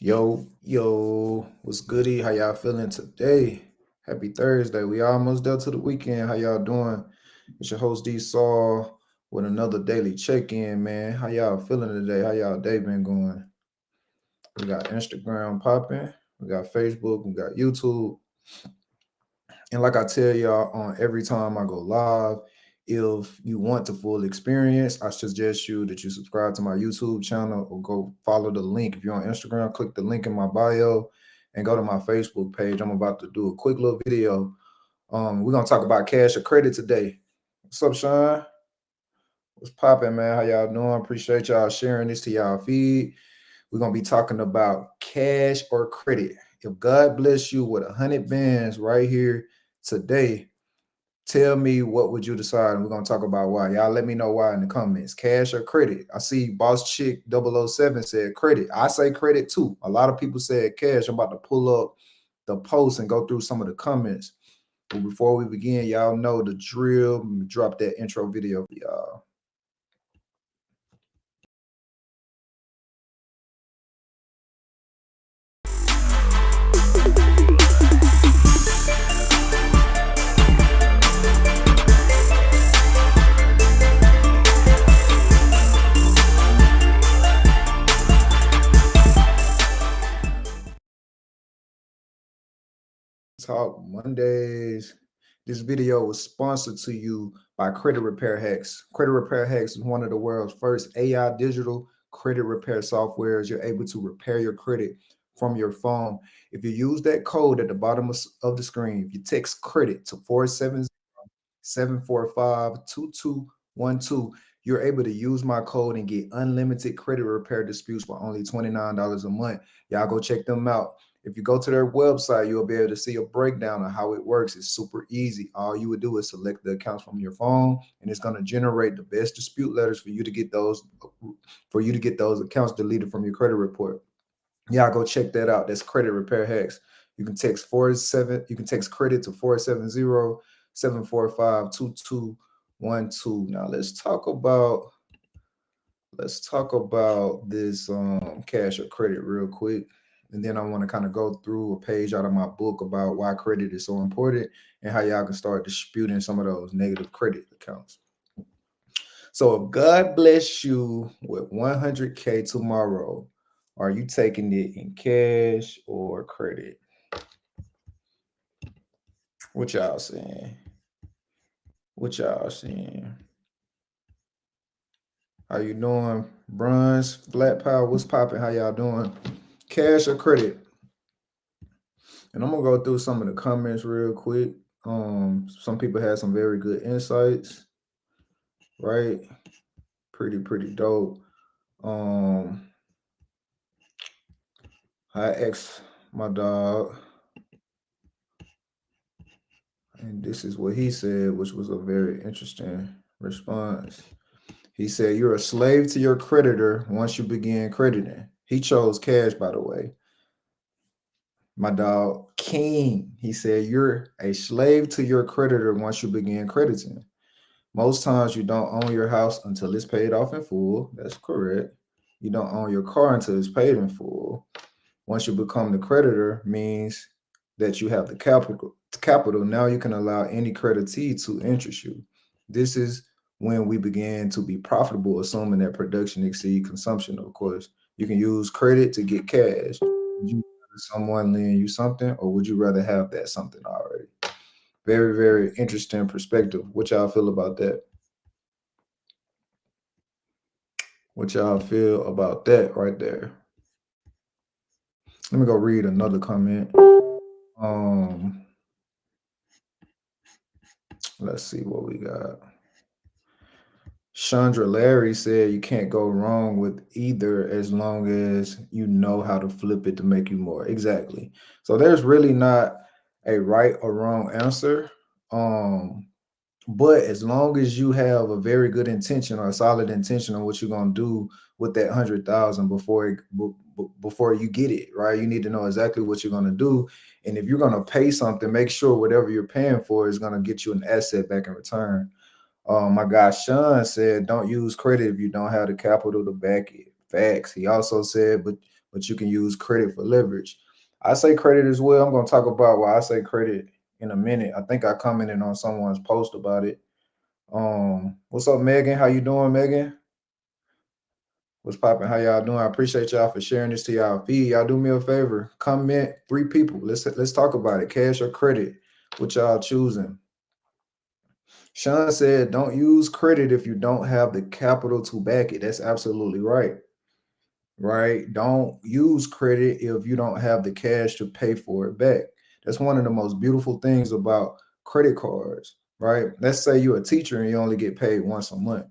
Yo, what's goody? How y'all feeling today? Happy Thursday. We almost there to the weekend. How y'all doing? It's your host D Saw with another daily check-in, man. How y'all feeling today? How y'all day been going? We got Instagram popping, we got Facebook, we got YouTube. And like I tell y'all on every time I go live, if you want the full experience, I suggest you that you subscribe to my YouTube channel or go follow the link. If you're on Instagram, click the link in my bio and go to my Facebook page. I'm about to do a quick little video. We're gonna talk about cash or credit today. What's up, Sean? What's popping, man? How y'all doing? Appreciate y'all sharing this to y'all feed. We're gonna be talking about cash or credit. If God bless you with 100 bands right here today, tell me what would you decide, and we're gonna talk about why. Y'all let me know why in the comments. Cash or credit? I see Boss Chick 007 said credit. I say credit too. A lot of people said cash. I'm about to pull up the post and go through some of the comments. But before we begin, y'all know the drill. Let me drop that intro video for y'all. Talk Mondays. This video was sponsored to you by Credit Repair Hacks. Credit Repair Hacks is one of the world's first AI digital credit repair softwares. You're able to repair your credit from your phone. If you use that code at the bottom of the screen, if you text credit to 470-745-2212, you're able to use my code and get unlimited credit repair disputes for only $29 a month. Y'all go check them out. If you go to their website, you'll be able to see a breakdown of how it works. It's super easy. All you would do is select the accounts from your phone, and it's going to generate the best dispute letters for you to get those accounts deleted from your credit report. Y'all go check that out. That's Credit Repair Hacks. You can text credit to 470-745-2212. Now let's talk about this cash or credit real quick. And then I want to kind of go through a page out of my book about why credit is so important and how y'all can start disputing some of those negative credit accounts. So if God bless you with 100K tomorrow, are you taking it in cash or credit? What y'all saying? What y'all saying? How you doing? Bronze, Flat Power, what's popping? How y'all doing? Cash or credit? And I'm gonna go through some of the comments real quick. Some people had some very good insights, right? Pretty dope. I asked my dog, and this is what he said, which was a very interesting response. He said, "You're a slave to your creditor once you begin crediting." He chose cash, by the way. My dog King, he said, "You're a slave to your creditor once you begin crediting. Most times you don't own your house until it's paid off in full." That's correct. You don't own your car until it's paid in full. Once you become the creditor, means that you have the capital. Now you can allow any creditee to interest you. This is when we begin to be profitable, assuming that production exceed consumption. Of course, you can use credit to get cash. Would you rather someone lend you something, or would you rather have that something already? Very interesting perspective. What y'all feel about that? What y'all feel about that right there? Let me go read another comment. Um, let's see what we got. Chandra Larry said you can't go wrong with either as long as you know how to flip it to make you more. Exactly. So there's really not a right or wrong answer. But as long as you have a very good intention or a solid intention on what you're gonna do with that 100,000 before you get it, right? You need to know exactly what you're gonna do. And if you're gonna pay something, make sure whatever you're paying for is gonna get you an asset back in return. My guy Sean said, "Don't use credit if you don't have the capital to back it." Facts. He also said, but you can use credit for leverage. I say credit as well. I'm going to talk about why I say credit in a minute. I think I commented on someone's post about it. What's up, Megan? How you doing, Megan? What's popping? How y'all doing? I appreciate y'all for sharing this to y'all feed. Y'all do me a favor. Comment 3 people. Let's talk about it. Cash or credit? What y'all choosing? Sean said, don't use credit if you don't have the capital to back it. That's absolutely right. Right? Don't use credit if you don't have the cash to pay for it back. That's one of the most beautiful things about credit cards, right? Let's say you're a teacher and you only get paid once a month,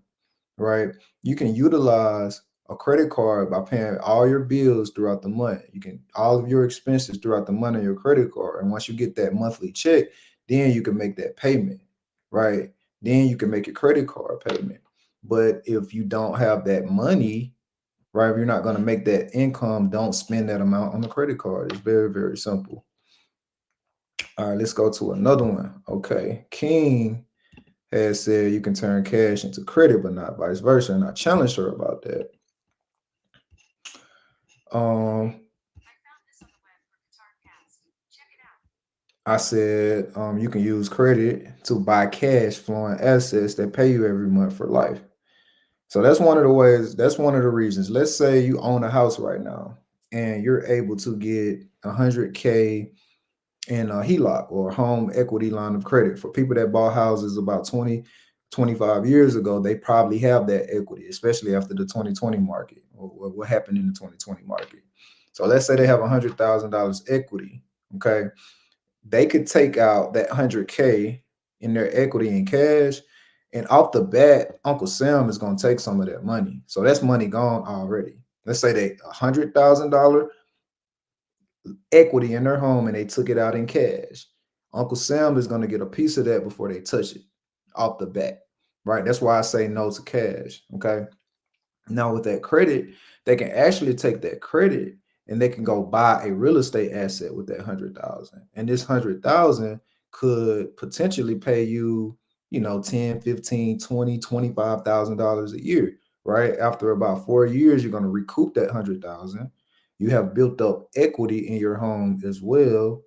right? You can utilize a credit card by paying all your bills throughout the month. You can all of your expenses throughout the month on your credit card. And once you get that monthly check, then you can make that payment, right? Then you can make your credit card payment. But if you don't have that money, right, if you're not going to make that income, don't spend that amount on the credit card. It's very, very simple. All right, let's go to another one. Okay. King has said you can turn cash into credit, but not vice versa. And I challenged her about that. I said you can use credit to buy cash flowing assets that pay you every month for life. So that's one of the ways, that's one of the reasons. Let's say you own a house right now and you're able to get 100K in a HELOC or home equity line of credit. For people that bought houses about 20, 25 years ago, they probably have that equity, especially after the 2020 market or what happened in the 2020 market. So let's say they have $100,000 equity. Okay. They could take out that 100K in their equity in cash. And off the bat, Uncle Sam is going to take some of that money. So that's money gone already. Let's say they $100,000 equity in their home and they took it out in cash. Uncle Sam is going to get a piece of that before they touch it off the bat, right? That's why I say no to cash. Okay. Now with that credit, they can actually take that credit and they can go buy a real estate asset with that 100,000. And this 100,000 could potentially pay you, 10, 15, 20, $25,000 a year, right? After about 4 years, you're going to recoup that 100,000. You have built up equity in your home as well.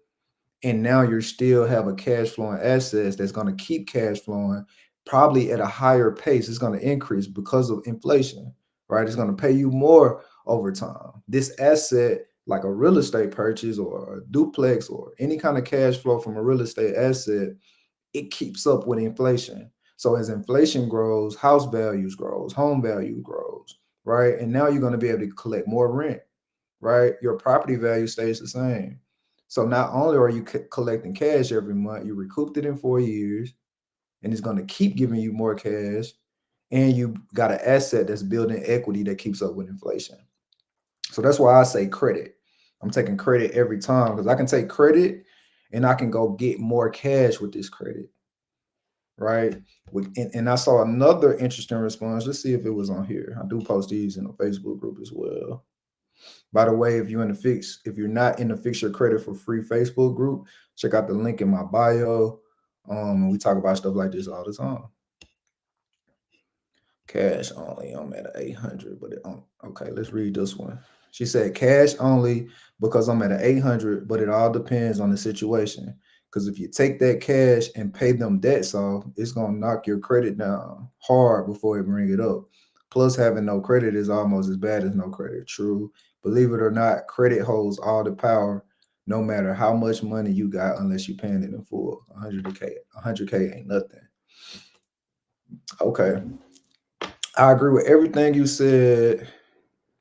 And now you still have a cash flowing assets that's going to keep cash flowing probably at a higher pace. It's going to increase because of inflation, right? It's going to pay you more over time. This asset, like a real estate purchase or a duplex or any kind of cash flow from a real estate asset, it keeps up with inflation. So as inflation grows, house values grows, home value grows, right? And now you're going to be able to collect more rent, right? Your property value stays the same. So not only are you collecting cash every month, you recouped it in 4 years, and it's going to keep giving you more cash, and you got an asset that's building equity that keeps up with inflation. So that's why I say credit. I'm taking credit every time because I can take credit and I can go get more cash with this credit, right? And I saw another interesting response. Let's see if it was on here. I do post these in a Facebook group as well. By the way, if you're not in the Fix Your Credit for Free Facebook group, check out the link in my bio. We talk about stuff like this all the time. Cash only. I'm at an 800, but okay, let's read this one. She said cash only because I'm at an 800, but it all depends on the situation. Because if you take that cash and pay them debts off, it's gonna knock your credit down hard before it bring it up. Plus, having no credit is almost as bad as no credit. True. Believe it or not, credit holds all the power, no matter how much money you got, unless you're paying it in full. 100K ain't nothing. Okay. I agree with everything you said.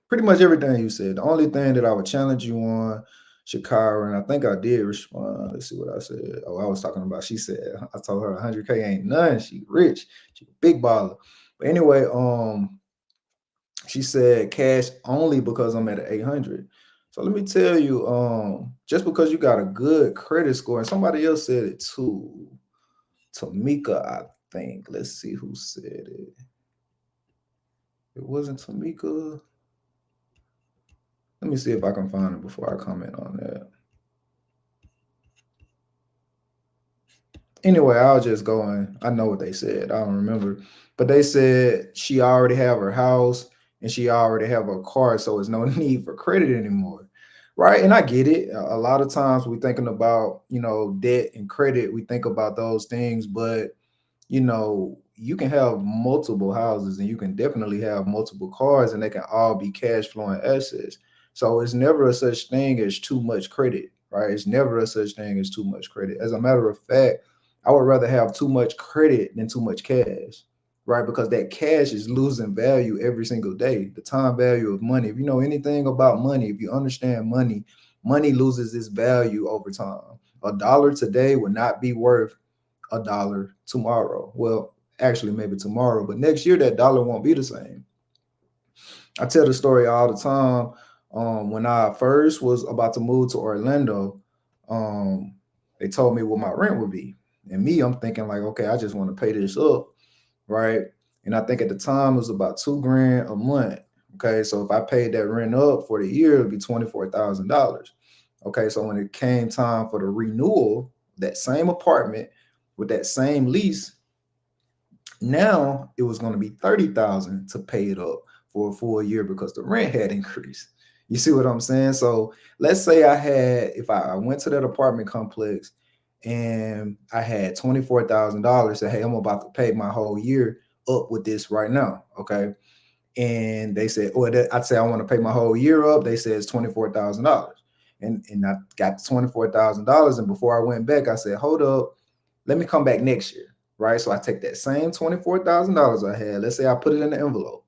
Pretty much everything you said. The only thing that I would challenge you on, Shakira, and I think I did respond. Let's see what I said. Oh, I was talking about. She said I told her 100K ain't none. She rich. She a big baller. But anyway, she said cash only because I'm at an 800. So let me tell you, just because you got a good credit score, and somebody else said it too. Tamika, I think. Let's see who said it. It wasn't Tamika. Let me see if I can find it before I comment on that. Anyway, I was just going. I know what they said. I don't remember, but they said she already have her house and she already have a car, so it's no need for credit anymore. Right. And I get it. A lot of times we're thinking about, debt and credit. We think about those things, but you can have multiple houses and you can definitely have multiple cars and they can all be cash flowing assets. So it's never a such thing as too much credit, right? It's never a such thing as too much credit. As a matter of fact, I would rather have too much credit than too much cash, right? Because that cash is losing value every single day. The time value of money. If you know anything about money, if you understand money, money loses its value over time. A dollar today would not be worth a dollar tomorrow. Well, actually, maybe tomorrow, but next year that dollar won't be the same. I tell the story all the time. When I first was about to move to Orlando, um, they told me what my rent would be. And me, I'm thinking like, okay, I just want to pay this up, right? And I think at the time it was about $2,000 a month. Okay, so if I paid that rent up for the year, it'd be $24,000. Okay, so when it came time for the renewal, that same apartment with that same lease, now it was going to be 30,000 to pay it up for a full year because the rent had increased. You see what I'm saying? So let's say if I went to that apartment complex and I had $24,000, say, hey, I'm about to pay my whole year up with this right now. Okay. And they said, I'd say I want to pay my whole year up. They said it's $24,000. And I got $24,000. And before I went back, I said, hold up, let me come back next year. Right. So I take that same $24,000 I had. Let's say I put it in the envelope.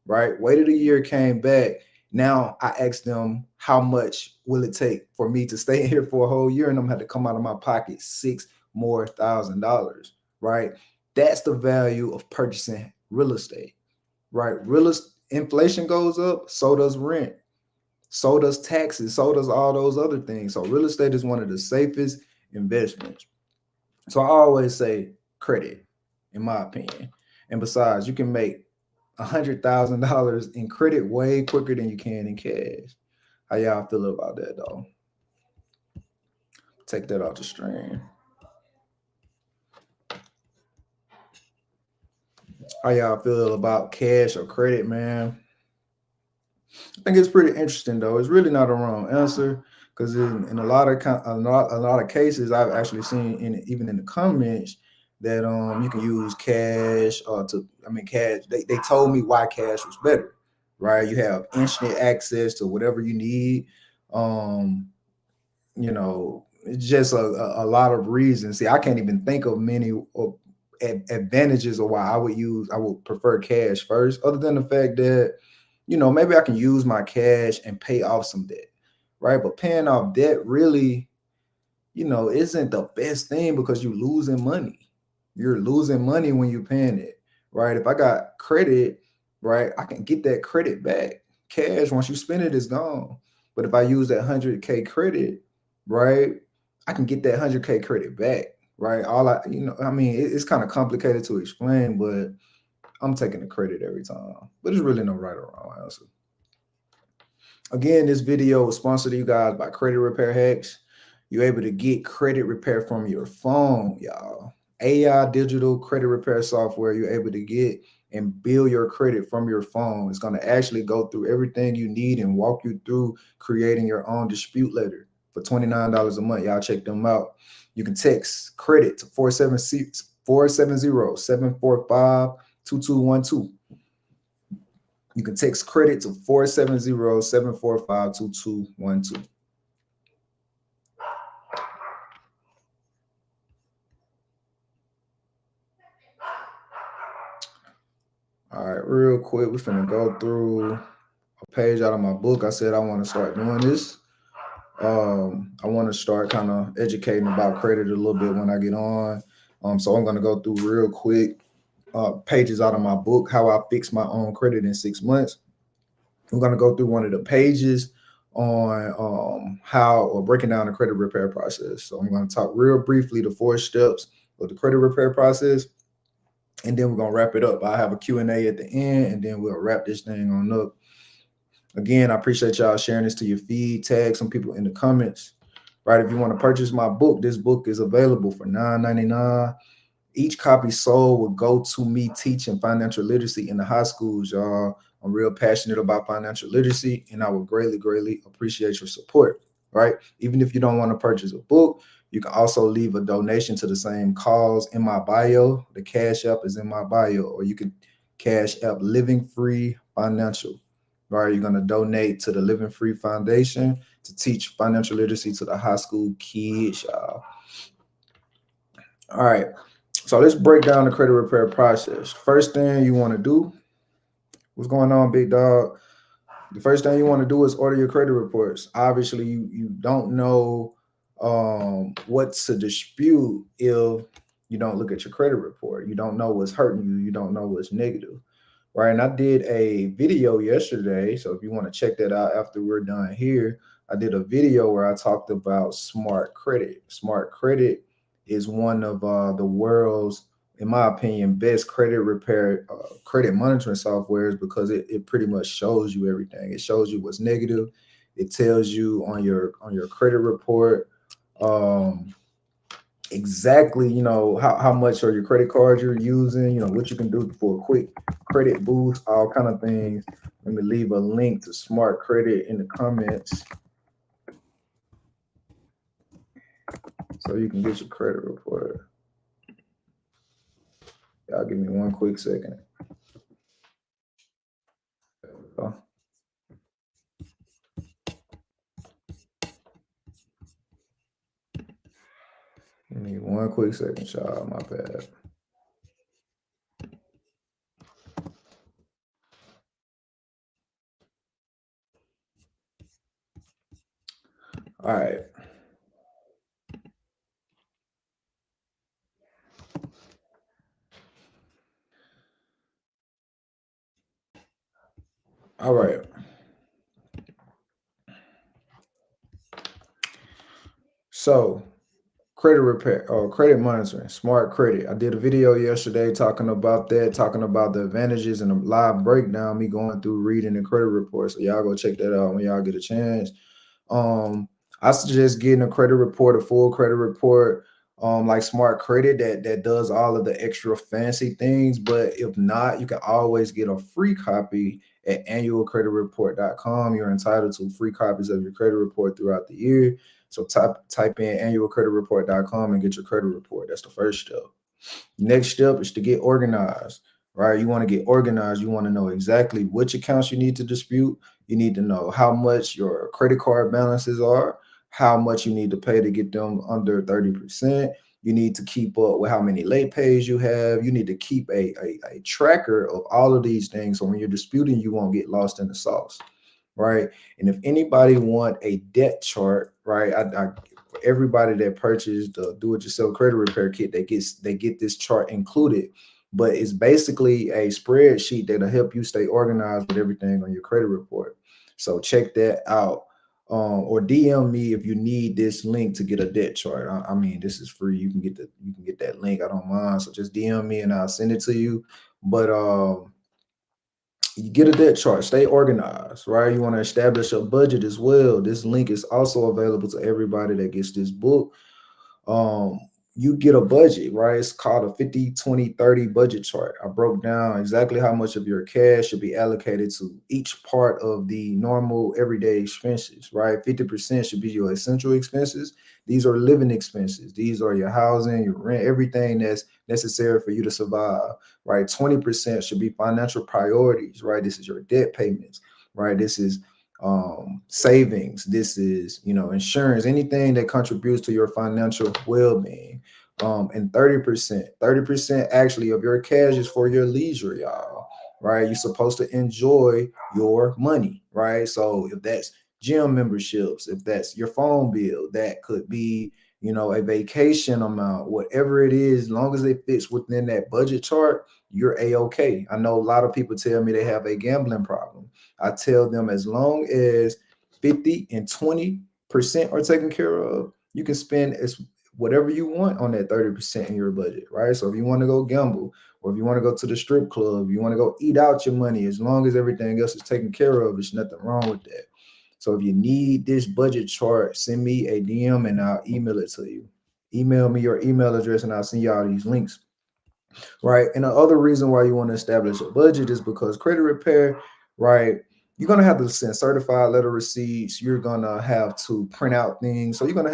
Right. Waited a year, came back. Now I asked them, how much will it take for me to stay here for a whole year? And I'm gonna have to come out of my pocket $6,000 more. Right. That's the value of purchasing real estate. Right. Inflation goes up, so does rent, so does taxes, so does all those other things. So real estate is one of the safest investments. So I always say credit, in my opinion. And besides, you can make $100,000 in credit way quicker than you can in cash. How y'all feel about that though? Take that off the stream. How y'all feel about cash or credit, man? I think it's pretty interesting though. It's really not a wrong answer because in a lot of cases, I've actually seen even in the comments that you can use cash cash. They told me why cash was better, right? You have instant access to whatever you need. It's just a lot of reasons. See, I can't even think of many advantages of why I would prefer cash first, other than the fact that maybe I can use my cash and pay off some debt, right? But paying off debt really, isn't the best thing because you're losing money. You're losing money when you're paying it, right? If I got credit, right, I can get that credit back. Cash, once you spend it, is gone. But if I use that 100K credit, right, I can get that 100K credit back, right? It's kind of complicated to explain, but I'm taking the credit every time. But there's really no right or wrong answer. Again, this video was sponsored to you guys by Credit Repair Hacks. You're able to get credit repair from your phone, y'all. AI digital credit repair software you're able to get and build your credit from your phone. It's going to actually go through everything you need and walk you through creating your own dispute letter for $29 a month. Y'all check them out. You can text credit to 470-745-2212. You can text credit to 470-745-2212. All right, real quick, we're finna go through a page out of my book. I said I want to start doing this. I want to start kind of educating about credit a little bit when I get on. So I'm going to go through real quick pages out of my book, How I Fix My Own Credit in 6 months. I'm going to go through one of the pages on breaking down the credit repair process. So I'm going to talk real briefly the 4 steps of the credit repair process, and then we're going to wrap it up. I have a Q&A at the end, and then we'll wrap this thing on up. Again, I appreciate y'all sharing this to your feed, tag some people in the comments, right? If you want to purchase my book, this book is available for $9.99. Each copy sold will go to me teaching financial literacy in the high schools, y'all. I'm real passionate about financial literacy, and I would greatly, greatly appreciate your support, right? Even if you don't want to purchase a book, you can also leave a donation to the same cause in my bio. The Cash App is in my bio, or you can Cash App Living Free Financial, right? You're going to donate to the Living Free Foundation to teach financial literacy to the high school kids, y'all. All right. So let's break down the credit repair process. First thing you want to do, what's going on, big dog? The first thing you want to do is order your credit reports. Obviously, you don't know what to dispute if you don't look at your credit report. You don't know what's hurting you. You don't know what's negative, right? And I did a video yesterday. So if you want to check that out after we're done here, I did a video where I talked about smart credit. Smart credit is one of the world's, in my opinion, best credit repair, credit monitoring softwares, because it pretty much shows you everything. It shows you what's negative. It tells you on your credit report exactly, how much are your credit cards you're using, what you can do for a quick credit boost, all kind of things. Let me leave a link to Smart Credit in the comments so you can get your credit report. Y'all give me one quick second. Give me one quick second, y'all. My bad. All right. All right. So credit repair or credit monitoring, smart credit. I did a video yesterday talking about that, talking about the advantages and a live breakdown, me going through reading the credit report. So y'all go check that out when y'all get a chance. I suggest getting a credit report, a full credit report, like Smart Credit that does all of the extra fancy things. But if not, you can always get a free copy at annualcreditreport.com. You're entitled to free copies of your credit report throughout the year. So type in annualcreditreport.com and get your credit report. That's the first step. Next step is to get organized, right? You want to get organized. You want to know exactly which accounts you need to dispute. You need to know how much your credit card balances are, how much you need to pay to get them under 30%. You need to keep up with how many late pays you have. You need to keep a tracker of all of these things. So when you're disputing, you won't get lost in the sauce, right? And if anybody want a debt chart, right, everybody that purchased the do-it-yourself credit repair kit, they get this chart included. But it's basically a spreadsheet that'll help you stay organized with everything on your credit report. So check that out. Or DM me if you need this link to get a debt chart. I mean, this is free. You can get that link. I don't mind. So just DM me and I'll send it to you. But you get a debt chart, stay organized, right? You want to establish a budget as well. This link is also available to everybody that gets this book. You get a budget, right? It's called a 50-20-30 budget chart. I broke down exactly how much of your cash should be allocated to each part of the normal everyday expenses, right? 50% should be your essential expenses. These are living expenses. These are your housing, your rent, everything that's necessary for you to survive, right? 20% should be financial priorities, right? This is your debt payments, right? This is savings. This is, insurance, anything that contributes to your financial well-being. And 30% actually of your cash is for your leisure, y'all, right? You're supposed to enjoy your money, right? So if that's gym memberships, if that's your phone bill, that could be, a vacation amount, whatever it is, as long as it fits within that budget chart, you're a-okay. I know a lot of people tell me they have a gambling problem. I tell them as long as 50 and 20% are taken care of, you can spend as whatever you want on that 30% in your budget, right? So if you want to go gamble, or if you want to go to the strip club, you want to go eat out your money, as long as everything else is taken care of, there's nothing wrong with that. So if you need this budget chart, send me a DM and I'll email it to you. Email me your email address and I'll send you all these links, right? And the other reason why you want to establish a budget is because credit repair, right? You're gonna have to send certified letter receipts. You're gonna have to print out things. So you're gonna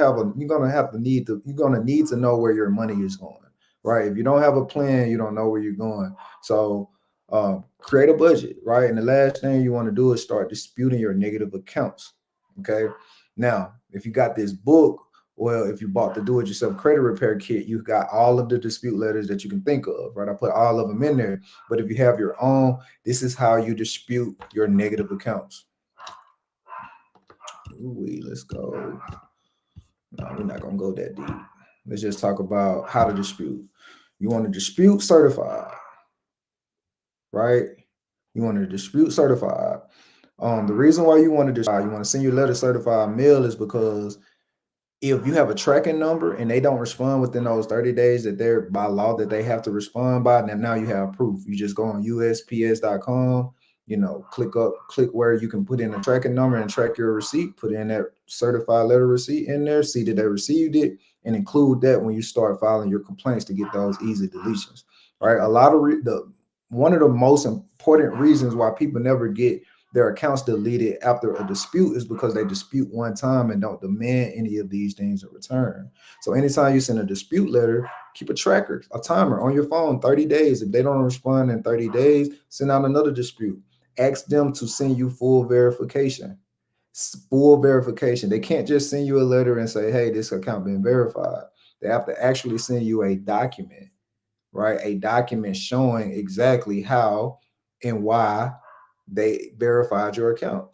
need to know where your money is going, right? If you don't have a plan, you don't know where you're going. So create a budget, right? And the last thing you want to do is start disputing your negative accounts. Okay. Now, if you got this book, well, if you bought the do-it-yourself credit repair kit, you've got all of the dispute letters that you can think of, right? I put all of them in there. But if you have your own, this is how you dispute your negative accounts. Ooh, let's go. No, we're not gonna go that deep. Let's just talk about how to dispute. You want to dispute certified, right? You want to dispute certified. The reason why you want to dispute, you want to send your letter certified mail is because if you have a tracking number and they don't respond within those 30 days that they're by law that they have to respond by, then now you have proof. You just go on USPS.com, click where you can put in a tracking number and track your receipt, put in that certified letter receipt in there, see that they received it, and include that when you start filing your complaints to get those easy deletions. Right? A lot of one of the most important reasons why people never get their accounts deleted after a dispute is because they dispute one time and don't demand any of these things in return. So anytime you send a dispute letter, keep a tracker, a timer on your phone, 30 days. If they don't respond in 30 days, send out another dispute. Ask them to send you full verification. Full verification. They can't just send you a letter and say, hey, this account been verified. They have to actually send you a document, right? A document showing exactly how and why they verified your account.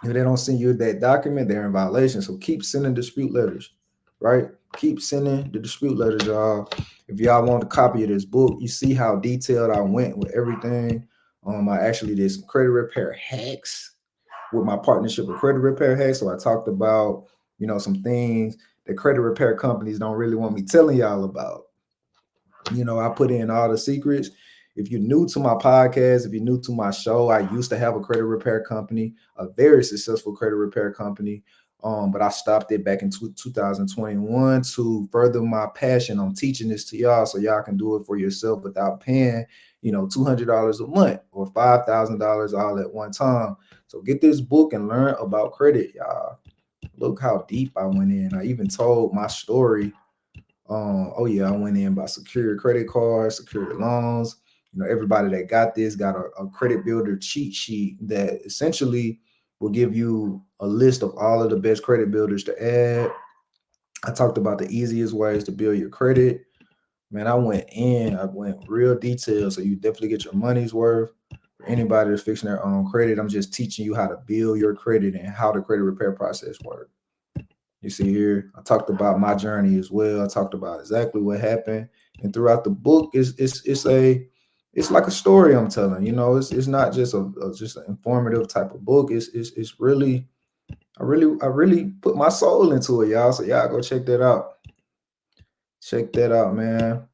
If they don't send you that document, they're in violation. So keep sending dispute letters, right? Keep sending the dispute letters, y'all. If y'all want a copy of this book, you see how detailed I went with everything. I actually did some credit repair hacks with my partnership with Credit Repair Hacks. So I talked about, some things that credit repair companies don't really want me telling y'all about. I put in all the secrets. If you're new to my podcast, if you're new to my show, I used to have a credit repair company, a very successful credit repair company. But I stopped it back in 2021 to further my passion on teaching this to y'all so y'all can do it for yourself without paying, $200 a month or $5,000 all at one time. So get this book and learn about credit, y'all. Look how deep I went in. I even told my story. I went in by secured credit cards, secured loans. Everybody that got this got a credit builder cheat sheet that essentially will give you a list of all of the best credit builders to add. I talked about the easiest ways to build your credit. Man, I went real detailed, so you definitely get your money's worth. For anybody that's fixing their own credit, I'm just teaching you how to build your credit and how the credit repair process works. You see here, I talked about my journey as well. I talked about exactly what happened, and throughout the book, it's like a story I'm telling. It's not just just an informative type of book. It's really I really put my soul into it, y'all. So y'all go check that out. Check that out, man.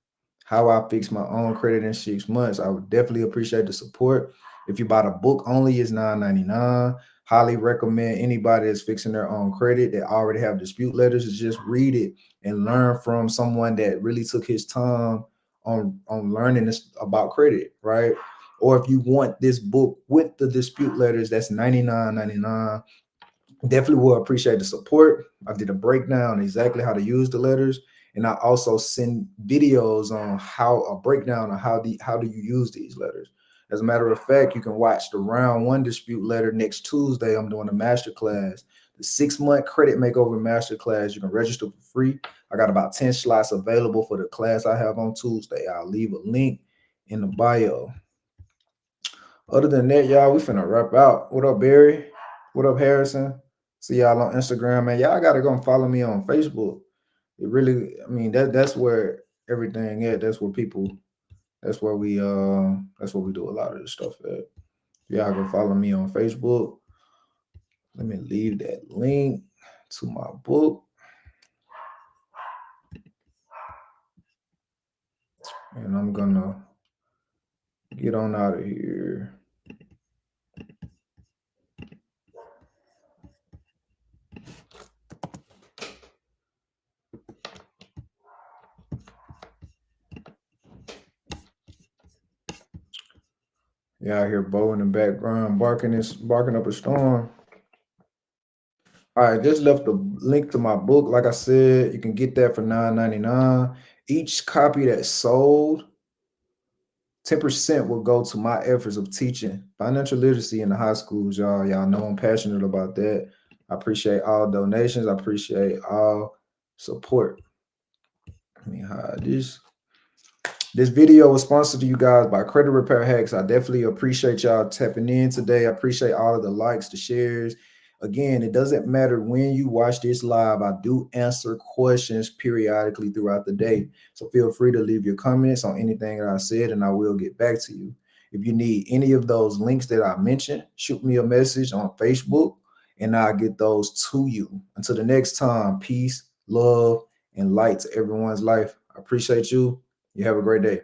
How I fix my own credit in 6 months. I would definitely appreciate the support. If you buy the book only, it's $9.99. Highly recommend anybody that's fixing their own credit that already have dispute letters to just read it and learn from someone that really took his time on learning this about credit, right? Or if you want this book with the dispute letters, that's $99.99. Definitely will appreciate the support. I did a breakdown exactly how to use the letters, and I also send videos on a breakdown on how do you use these letters. As a matter of fact, you can watch the round 1 dispute letter next Tuesday. I'm doing a master class, the 6-month credit makeover master class. You can register for free. I got about 10 slots available for the class I have on Tuesday. I'll leave a link in the bio. Other than that, y'all, we finna wrap out. What up, Barry? What up, Harrison? See y'all on Instagram, man. Y'all gotta go and follow me on Facebook. It really, that's where everything is. That's where we do a lot of this stuff at. Y'all go follow me on Facebook. Let me leave that link to my book. And I'm gonna get on out of here. Yeah, I hear Bo in the background barking up a storm. All right, just left the link to my book. Like I said, you can get that for $9.99. Each copy that's sold, 10% will go to my efforts of teaching financial literacy in the high schools, y'all. Y'all know I'm passionate about that. I appreciate all donations. I appreciate all support. Let me hide this. This video was sponsored to you guys by Credit Repair Hacks. I definitely appreciate y'all tapping in today. I appreciate all of the likes, the shares. Again, it doesn't matter when you watch this live. I do answer questions periodically throughout the day. So feel free to leave your comments on anything that I said and I will get back to you. If you need any of those links that I mentioned, shoot me a message on Facebook and I'll get those to you. Until the next time, peace, love, and light to everyone's life. I appreciate you. You have a great day.